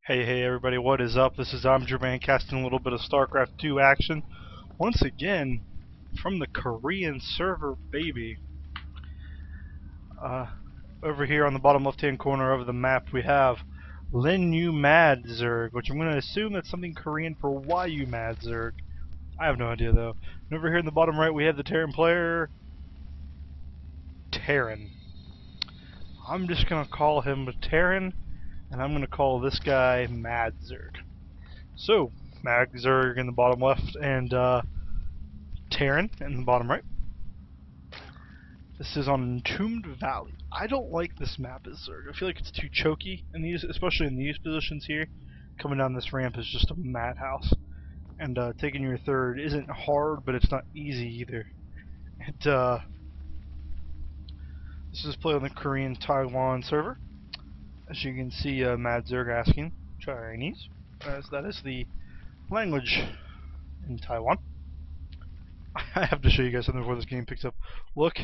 Hey everybody, what is up? This is LinYuMaDzerG casting a little bit of Starcraft 2 action. Once again, from the Korean server, baby. Over here on the bottom left-hand corner of the map, we have LinYuMaDzerG, which I'm going to assume that's something Korean for LinYuMaDzerG. I have no idea though. And over here in the bottom right, we have the Terran player, Terran. I'm just going to call him Terran, and I'm going to call this guy MaDzerG. So, MaDzerG in the bottom left, and Terran in the bottom right. This is on Entombed Valley. I don't like this map as Zerg. I feel like it's too choky in these, especially in these positions here. Coming down this ramp is just a madhouse. And taking your third isn't hard, but it's not easy either. And this is played on the Korean Taiwan server. As you can see, MaDzerG asking Chinese, as that is the language in Taiwan. I have to show you guys something before this game picks up. Look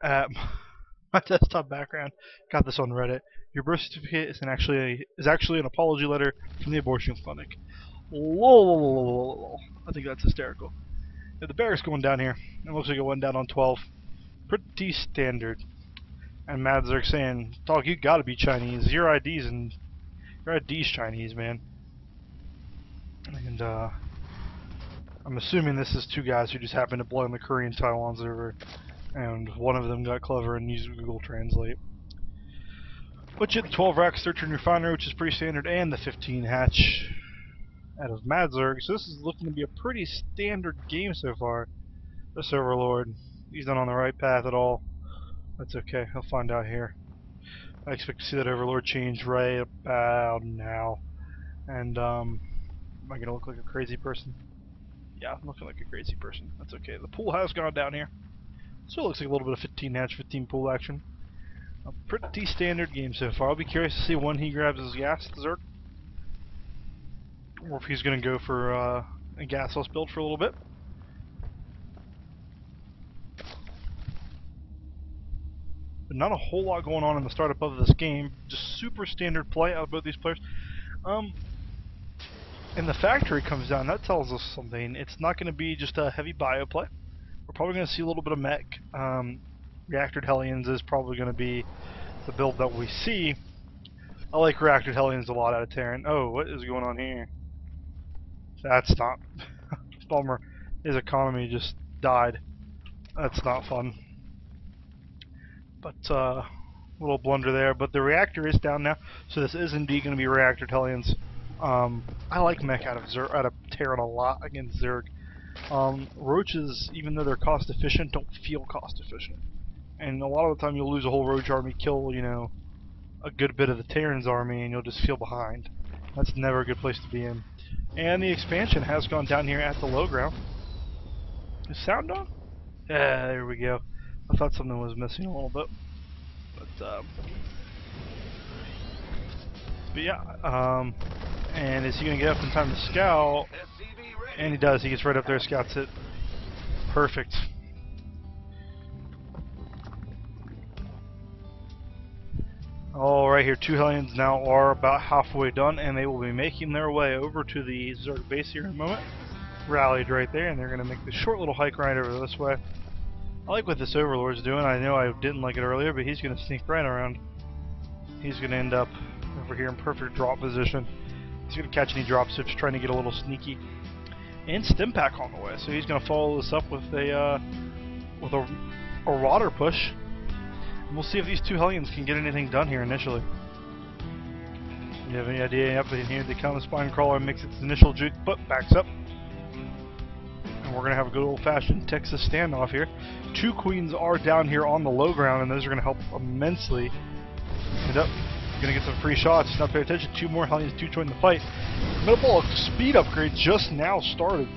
at my desktop background. Got this on Reddit. Your birth certificate is actually an apology letter from the abortion clinic. Lol. I think that's hysterical. Yeah, the barracks going down here. It looks like it went down on 12. Pretty standard. And MaDzerG saying, "Dog, you gotta be Chinese. Your ID's Chinese, man." And I'm assuming this is two guys who just happened to play on the Korean Taiwan server, and one of them got clever and used Google Translate. But you get the 12 rack search and refiner, which is pretty standard, and the 15 hatch out of MaDzerG. So this is looking to be a pretty standard game so far. This Overlord, he's not on the right path at all. That's okay, I'll find out here. I expect to see that Overlord change right about now. And am I gonna look like a crazy person? Yeah, I'm looking like a crazy person. That's okay. The pool has gone down here. So it looks like a little bit of 15 hatch, 15 pool action. A pretty standard game so far. I'll be curious to see when he grabs his gas Zerg. Or if he's going to go for a gasless build for a little bit. But not a whole lot going on in the startup of this game. Just super standard play out of both these players. And the factory comes down, that tells us something. It's not going to be just a heavy bio play. We're probably going to see a little bit of mech. Reactored Hellions is probably going to be the build that we see. I like Reactored Hellions a lot out of Terran. Oh, what is going on here? That's not... Bummer. His economy just died. That's not fun. But, little blunder there. But the reactor is down now, so this is indeed going to be Reactored Hellions. I like mech out of Terran a lot against Zerg. Roaches, even though they're cost efficient, don't feel cost efficient. And a lot of the time you'll lose a whole Roach army, kill, you know, a good bit of the Terran's army, and you'll just feel behind. That's never a good place to be in. And the expansion has gone down here at the low ground. Is sound on? Yeah, there we go. I thought something was missing a little bit. But yeah, and is he going to get up in time to scout? And he does. He gets right up there, scouts it. Perfect. All right, here, two Hellions now are about halfway done, and they will be making their way over to the Zerg base here in a moment. Rallied right there, and they're going to make the short little hike right over this way. I like what this Overlord's doing. I know I didn't like it earlier, but he's going to sneak right around. He's going to end up over here in perfect drop position. He's going to catch any drop ships, trying to get a little sneaky. And stim pack on the way, so he's going to follow this up with a Marauder push. And we'll see if these two Hellions can get anything done here initially. You have any idea? Yep, and here they come. The Spine Crawler makes its initial juke, but backs up. And we're going to have a good old-fashioned Texas standoff here. Two Queens are down here on the low ground, and those are going to help immensely. End up going to get some free shots. Not pay attention. Two more Hellions do join the fight. Metabolic speed upgrade just now started,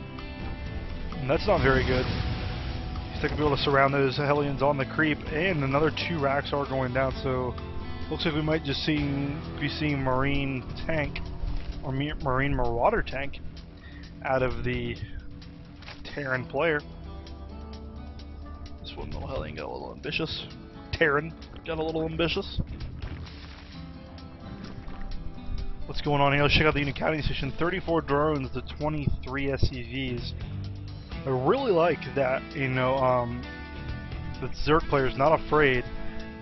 and that's not very good. He's not going to be able to surround those Hellions on the creep, and another two racks are going down, so looks like we might just be seeing Marine tank, or Marine Marauder tank, out of the Terran player. This one little Hellion got a little ambitious. Terran got a little ambitious. what's going on here. Let's check out the unit counting station. 34 drones to 23 SCVs. I really like that, you know, the Zerg player's not afraid.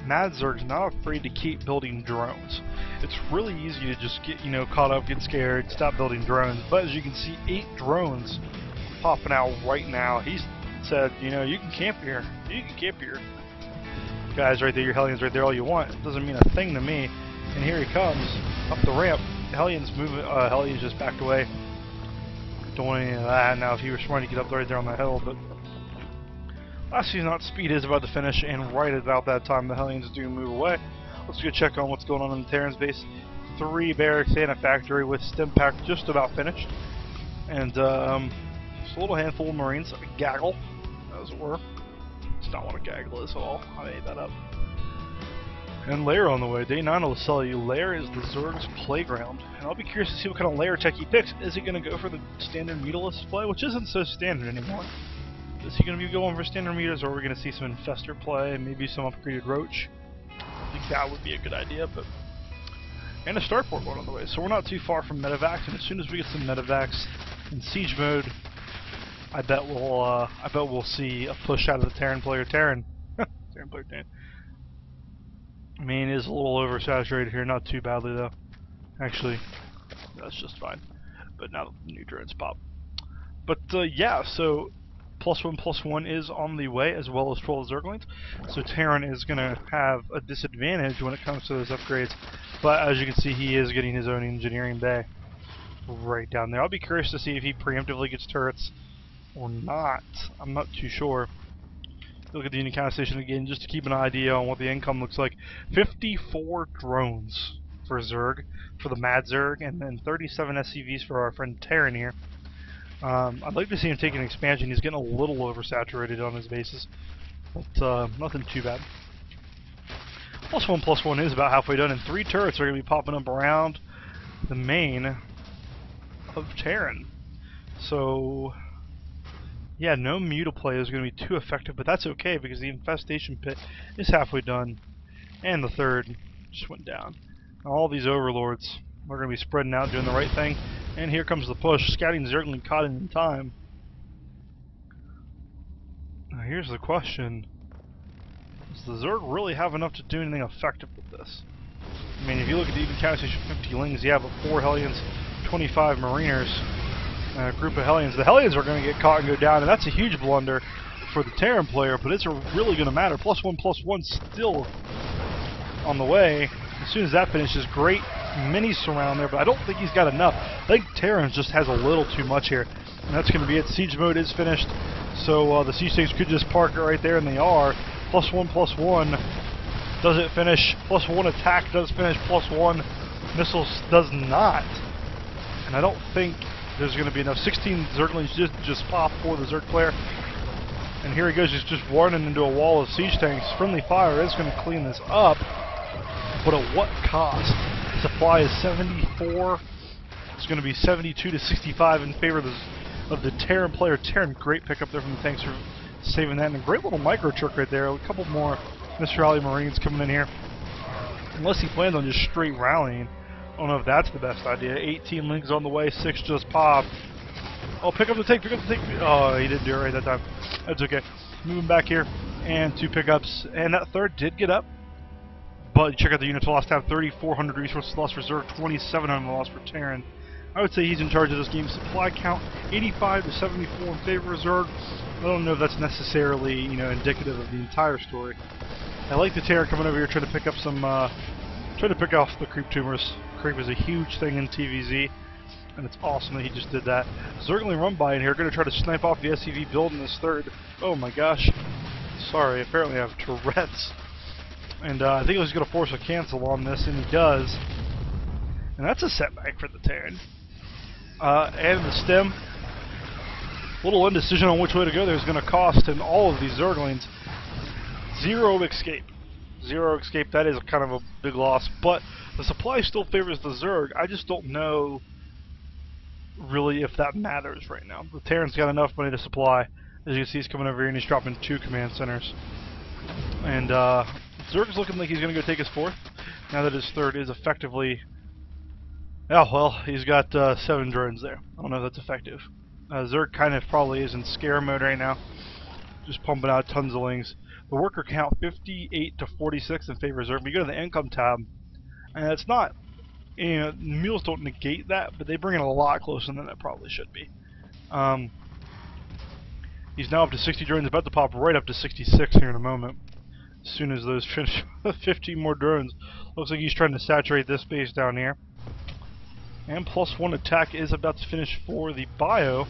MaDzerG's not afraid to keep building drones. It's really easy to just get, you know, caught up, get scared, stop building drones. But as you can see, 8 drones popping out right now. He's said, you know, you can camp here. You can camp here. Guys, right there, your Hellions right there, all you want. It doesn't mean a thing to me. And here he comes up the ramp. Hellions moving. Hellions just backed away. Don't want any of that. Now, if he was trying to get up right there on the hill, but last season, not speed is about to finish, and right about that time, the Hellions do move away. Let's go check on what's going on in the Terran's base. 3 barracks and a factory with stim pack just about finished, and just a little handful of Marines, a gaggle, as it were. It's not what a gaggle is at all. I made that up. And Lair on the way. Day 9 will tell you Lair is the Zerg's playground. And I'll be curious to see what kind of Lair tech he picks. Is he going to go for the standard Mutalist play, which isn't so standard anymore? Is he going to be going for standard Mutas, or are we going to see some Infester play, maybe some upgraded Roach? I think that would be a good idea, but... And a Starport one on the way, so we're not too far from Medivacs, and as soon as we get some Medivacs in Siege mode, I bet we'll see a push out of the Terran player. Terran player Terran. I mean, it is a little oversaturated here, not too badly though. Actually, that's just fine. But now the new drones pop. But yeah, so +1/+1 is on the way, as well as 12 Zerglings. So Terran is going to have a disadvantage when it comes to those upgrades. But as you can see, he is getting his own engineering bay right down there. I'll be curious to see if he preemptively gets turrets or not. I'm not too sure. Look at the unit count station again, just to keep an idea on what the income looks like. 54 drones for Zerg, for the MaDzerG, and then 37 SCVs for our friend Terran here. I'd like to see him take an expansion. He's getting a little oversaturated on his bases, but nothing too bad. +1/+1 is about halfway done, and 3 turrets are going to be popping up around the main of Terran. So... yeah, no Muta play is going to be too effective, but that's okay because the Infestation Pit is halfway done, and the 3rd just went down. Now, all these Overlords are going to be spreading out, doing the right thing, and here comes the push. Scouting Zergling caught in time. Now, here's the question. Does the Zerg really have enough to do anything effective with this? I mean, if you look at the even count station, 50 Lings, you have 4 Hellions, 25 Mariners, a group of Hellions. The Hellions are going to get caught and go down, and that's a huge blunder for the Terran player, but it's really going to matter. +1/+1 still on the way. As soon as that finishes, great mini surround there, but I don't think he's got enough. I think Terran just has a little too much here, and that's going to be it. Siege mode is finished, so the siege tanks could just park it right there, and they are. +1/+1 does it finish? +1 attack does finish. +1 missiles does not, and I don't think there's going to be enough. 16 Zerglings just pop for the Zerg player. And here he goes, he's just running into a wall of siege tanks. Friendly fire is going to clean this up, but at what cost? Supply is 74. It's going to be 72 to 65 in favor of the Terran player. Terran, great pickup there from the tanks for saving that. And a great little micro trick right there. A couple more Mr. Rally Marines coming in here. Unless he plans on just straight rallying. I don't know if that's the best idea. 18 Lings on the way, 6 just popped. Oh, pick up the tank, pick up the tank. Oh, he didn't do it right that time. That's okay. Moving back here, and 2 pickups. And that 3rd did get up. But check out the units lost. Have 3,400 resources lost for Zerg, 2,700 lost for Terran. I would say he's in charge of this game. Supply count 85 to 74 in favor of Zerg. I don't know if that's necessarily, you know, indicative of the entire story. I like the Terran coming over here trying to pick up some, trying to pick off the creep tumors. Creep is a huge thing in TVZ, and it's awesome that he just did that. Zergling run by in here, going to try to snipe off the SCV build in this 3rd. Oh my gosh. Sorry, apparently I have Tourette's. And I think he was going to force a cancel on this, and he does. And that's a setback for the Terran. And the stem. Little indecision on which way to go there is going to cost him all of these Zerglings 0 escape. 0 escape, that is kind of a big loss, but the supply still favors the Zerg. I just don't know really if that matters right now. The Terran's got enough money to supply. As you can see, he's coming over here and he's dropping 2 command centers. And Zerg's looking like he's going to go take his 4th, now that his 3rd is effectively Yeah, well, he's got 7 drones there. I don't know if that's effective. Zerg kind of probably is in scare mode right now, just pumping out tons of lings. The worker count 58 to 46 in favor of Zerg. But you go to the income tab, and it's not, you know, mules don't negate that, but they bring it a lot closer than it probably should be. He's now up to 60 drones, about to pop right up to 66 here in a moment. As soon as those finish 15 more drones. Looks like he's trying to saturate this base down here. And +1 attack is about to finish for the bio.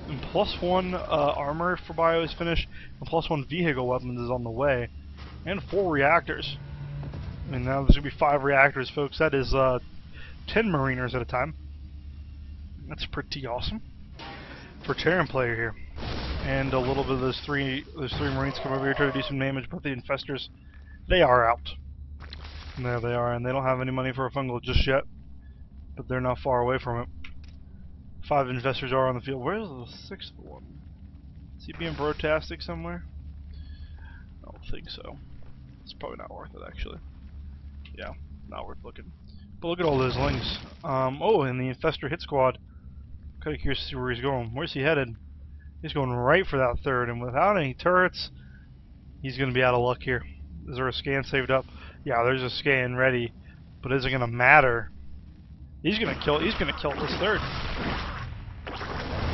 And +1 armor for bio is finished. And +1 vehicle weapons is on the way. And 4 reactors. And now there's going to be 5 reactors, folks. That is 10 mariners at a time. That's pretty awesome for Terran player here. And a little bit of those three marines come over here, try to do some damage, but the infestors, they are out. And there they are, and they don't have any money for a fungal just yet. But they're not far away from it. 5 infestors are on the field. Where's the 6th one? Is he being brotastic somewhere? I don't think so. It's probably not worth it, actually. Yeah, not worth looking. But look at all those lings. Oh, and the infestor hit squad. Kinda curious to see where he's going. Where's he headed? He's going right for that 3rd, and without any turrets, he's going to be out of luck here. Is there a scan saved up? Yeah, there's a scan ready, but is it going to matter? He's going to kill this 3rd.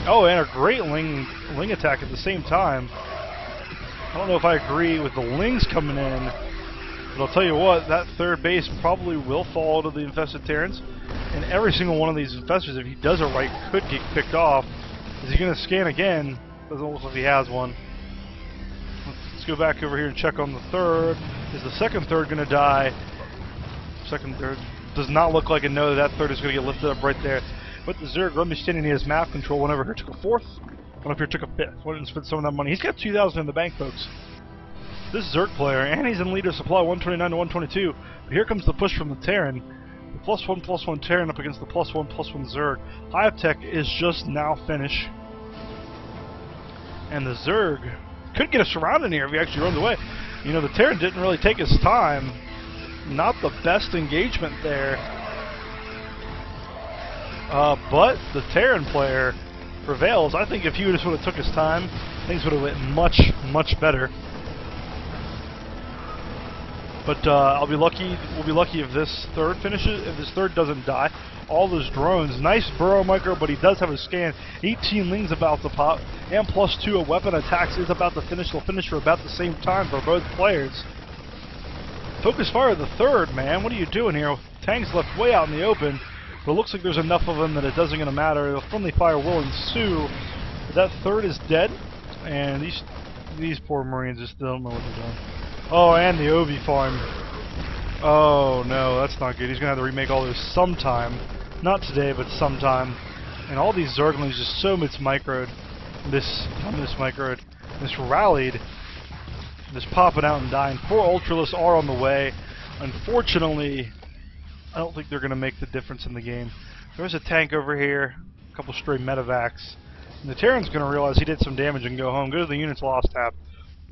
Oh, and a great ling attack at the same time. I don't know if I agree with the lings coming in, but I'll tell you what, that 3rd base probably will fall to the infested Terrans, and every single one of these infestors, if he does it right, could get picked off. Is he going to scan again? Doesn't look like he has one. Let's go back over here and check on the 3rd. Is the 2nd 3rd going to die? 2nd 3rd does not look like a no. That 3rd is going to get lifted up right there. But the Zerg, understanding he has map control, went over here, took a 4th. Went up here, took a 5th. Went and spent some of that money. He's got 2,000 in the bank, folks. This Zerg player, and he's in leader supply, 129 to 122. But here comes the push from the Terran. The +1/+1 Terran up against the +1/+1 Zerg. Hive Tech is just now finished. And the Zerg could get a surround in here if he actually runs away. You know, the Terran didn't really take his time. Not the best engagement there. But the Terran player prevails. I think if he just would have took his time, things would have went much, much better. But we'll be lucky if this 3rd finishes, if this 3rd doesn't die. All those drones, nice burrow micro, but he does have a scan. 18 lings about to pop, and +2 a weapon attacks is about to finish. They'll finish for about the same time for both players. Focus fire the 3rd, man. What are you doing here? Tanks left way out in the open, but it looks like there's enough of them that it doesn't gonna matter. The friendly fire will ensue. But that 3rd is dead, and these poor Marines just don't know what they're doing. Oh, and the Ovi farm. Oh no, that's not good. He's gonna have to remake all those sometime. Not today, but sometime. And all these Zerglings just so mismicroed. This rallied. Just popping out and dying. 4 Ultralists are on the way. Unfortunately, I don't think they're gonna make the difference in the game. There's a tank over here, a couple stray medevacs. And the Terran's gonna realize he did some damage and go home. Go to the units lost tab.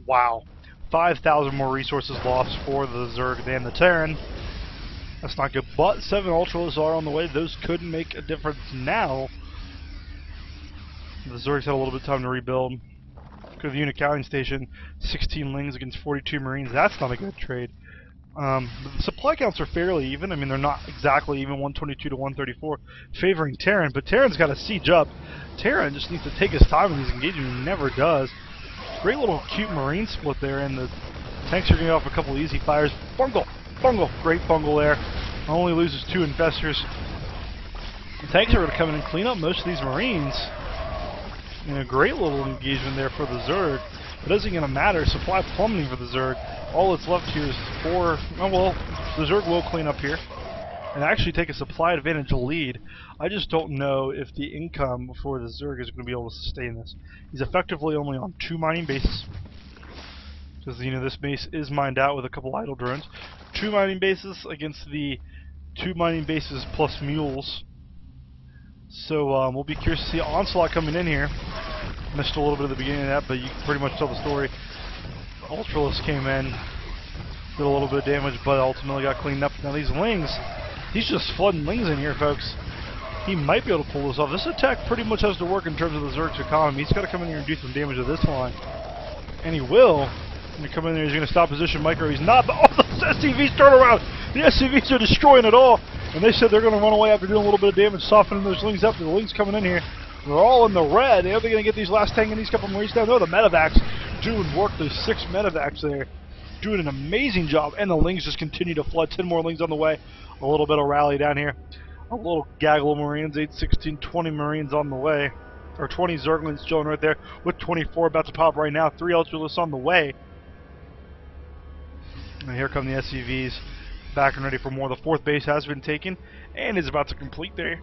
Wow. 5,000 more resources lost for the Zerg than the Terran. That's not good, but 7 Ultralists are on the way. Those could make a difference now. The Zerg's had a little bit of time to rebuild. Go to the unit counting station. 16 lings against 42 Marines. That's not a good trade. But the supply counts are fairly even. I mean, they're not exactly even, 122 to 134, favoring Terran, but Terran's got a siege up. Terran just needs to take his time in these engagements. He never does. Great little cute Marine split there, and the tanks are getting off a couple easy fires. Bungle! Great bungle there. Only loses 2 infestors. The tanks are going to come in and clean up most of these Marines. And a great little engagement there for the Zerg. It isn't going to matter. Supply plummeting for the Zerg. All that's left here is 4. Oh, well, the Zerg will clean up here and actually take a supply advantage lead. I just don't know if the income for the Zerg is going to be able to sustain this. He's effectively only on 2 mining bases, because, you know, this base is mined out with a couple idle drones. 2 mining bases against the 2 mining bases plus mules. So we'll be curious to see Onslaught coming in here. Missed a little bit at the beginning of that, but you can pretty much tell the story. Ultralists came in, did a little bit of damage, but ultimately got cleaned up. Now these lings, he's just flooding lings in here, folks. He might be able to pull this off. This attack pretty much has to work in terms of the Zerg's economy. He's got to come in here and do some damage to this line. And he will. When you come in there, he's going to stop position micro. He's not. Oh, the SCVs turn around. The SCVs are destroying it all. And they said they're going to run away after doing a little bit of damage, softening those Lings up. The Lings coming in here. They're all in the red. Are they going to get these last tank and these couple Marines down? No, the medevacs doing work. There's 6 medevacs there. Doing an amazing job. And the Lings just continue to flood. 10 more Lings on the way. A little bit of rally down here. A little gaggle of Marines. 8, 16, 20 Marines on the way. Or 20 Zerglings chilling right there. With 24 about to pop right now. 3 Ultralists on the way. And here come the SCVs. Back and ready for more. The 4th base has been taken. And is about to complete there.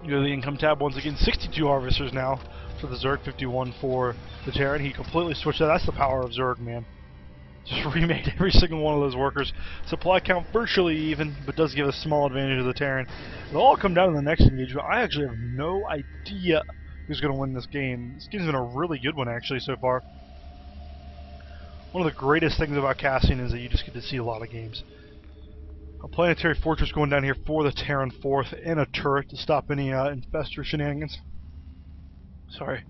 You go to the income tab once again. 62 harvesters now for the Zerg, 51 for the Terran. He completely switched that. That's the power of Zerg, man. Just remade every single one of those workers. Supply count virtually even, but does give a small advantage to the Terran. It'll all come down to the next engagement. I actually have no idea who's going to win this game. This game's been a really good one, actually, so far. One of the greatest things about casting is that you just get to see a lot of games. A planetary fortress going down here for the Terran 4th and a turret to stop any infestor shenanigans. Sorry.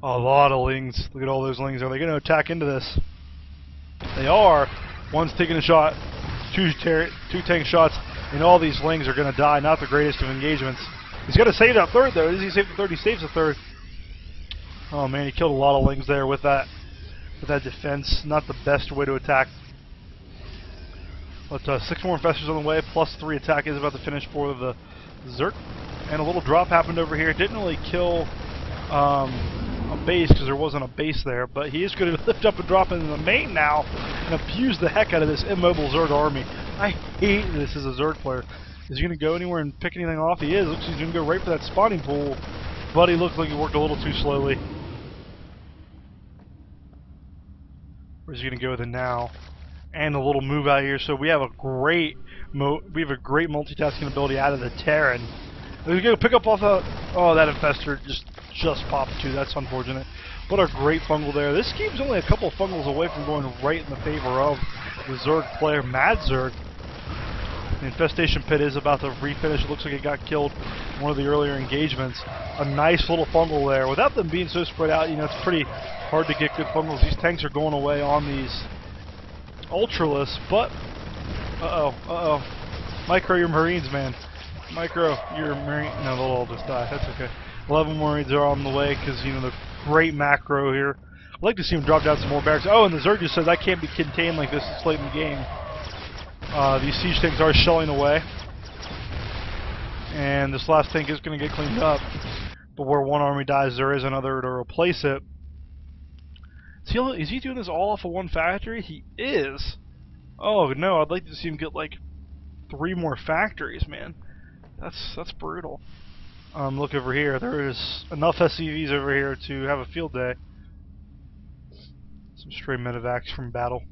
A lot of Lings. Look at all those Lings. Are they going to attack into this? They are. One's taking a shot. Two tank shots. And all these Lings are going to die. Not the greatest of engagements. He's got to save that 3rd, though. Does he save the 3rd? He saves the 3rd. Oh, man. He killed a lot of Lings there with that defense. Not the best way to attack. But 6 more infestors on the way, plus 3 attack is about to finish for the Zerg. And a little drop happened over here. It didn't really kill a base because there wasn't a base there, but he is going to lift up and drop into the main now and abuse the heck out of this immobile Zerg army. I hate this as a Zerg player. Is he going to go anywhere and pick anything off? He is. Looks like he's going to go right for that spawning pool, but he looks like he worked a little too slowly. Where's he going to go with it now? And a little move out here, so we have a great multitasking ability out of the Terran. We're going to pick up off the... Oh, that infestor just popped too. That's unfortunate. But a great fungal there. This game's only a couple of fungals away from going right in the favor of the Zerg player, LinYuMaDzerG. The infestation pit is about to refinish. It looks like it got killed in one of the earlier engagements. A nice little fungal there. Without them being so spread out, you know, it's pretty hard to get good fungals. These tanks are going away on these Ultralists, but Micro, your Marines, man. Micro, your Marine. No, they'll all just die. That's okay. 11 Marines are on the way because, you know, the great macro here. I'd like to see him drop down some more barracks. Oh, and the Zerg just says, I can't be contained like this this late in the game. These siege tanks are shelling away. And this last tank is going to get cleaned up. But where one army dies, there is another to replace it. Is he doing this all off of one factory? He is. Oh no, I'd like to see him get like 3 more factories, man. That's brutal. Look over here. There is enough SCVs over here to have a field day. Some stray medevacs from battle.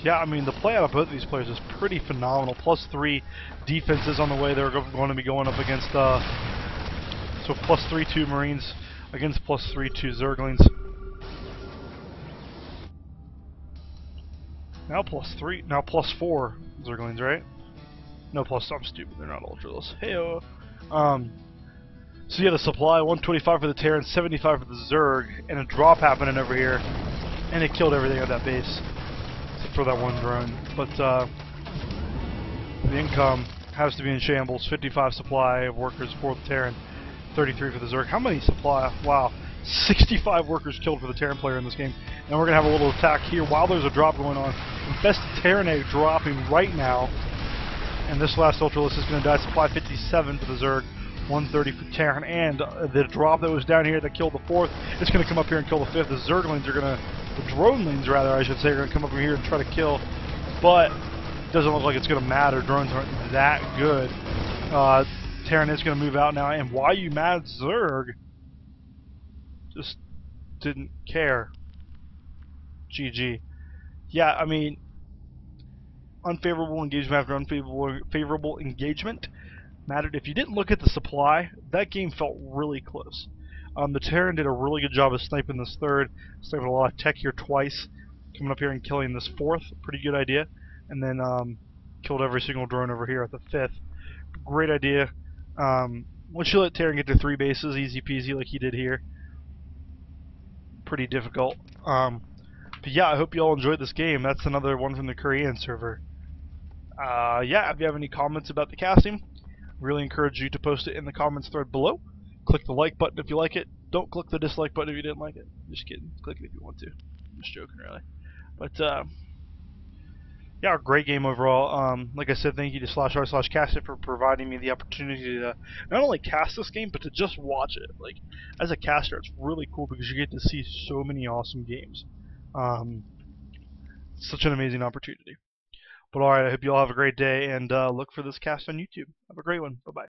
Yeah, I mean the play out of both of these players is pretty phenomenal. Plus 3 defenses on the way. They're going to be going up against so plus 3/2 Marines against plus 3/2 Zerglings. Now plus 3, now plus 4 Zerglings, right? No, plus, I'm stupid, they're not Ultralists. Heyo. So you had a supply, 125 for the Terran, 75 for the Zerg, and a drop happening over here, and it killed everything at that base, except for that one drone. But the income has to be in shambles. 55 supply of workers for the Terran, 33 for the Zerg. How many supply? Wow. 65 workers killed for the Terran player in this game. And we're going to have a little attack here while there's a drop going on. Infested Terran egg dropping right now. And this last Ultralist is going to die. Supply 57 for the Zerg, 130 for Terran. And the drop that was down here that killed the 4th, it's going to come up here and kill the 5th. The Zerglings are going to, the Dronelings rather I should say, are going to come over here and try to kill. But it doesn't look like it's going to matter. Drones aren't that good. Terran is going to move out now. And LinYuMaDzerG just didn't care. GG. Yeah, I mean, unfavorable engagement after unfavorable engagement mattered. If you didn't look at the supply, that game felt really close. The Terran did a really good job of sniping this 3rd, sniping a lot of tech here twice, coming up here and killing this 4th. Pretty good idea. And then killed every single drone over here at the 5th. Great idea. Once you let Terran get to 3 bases, easy peasy like he did here. Pretty difficult. But yeah, I hope you all enjoyed this game. That's another one from the Korean server. Yeah, if you have any comments about the casting, really encourage you to post it in the comments thread below. Click the like button if you like it. Don't click the dislike button if you didn't like it. Just kidding. Click it if you want to. I'm just joking, really. But yeah, great game overall. Like I said, thank you to /r/Castit for providing me the opportunity to not only cast this game, but to just watch it. Like, as a caster, it's really cool because you get to see so many awesome games. Such an amazing opportunity. But alright, I hope you all have a great day, and look for this cast on YouTube. Have a great one. Bye-bye.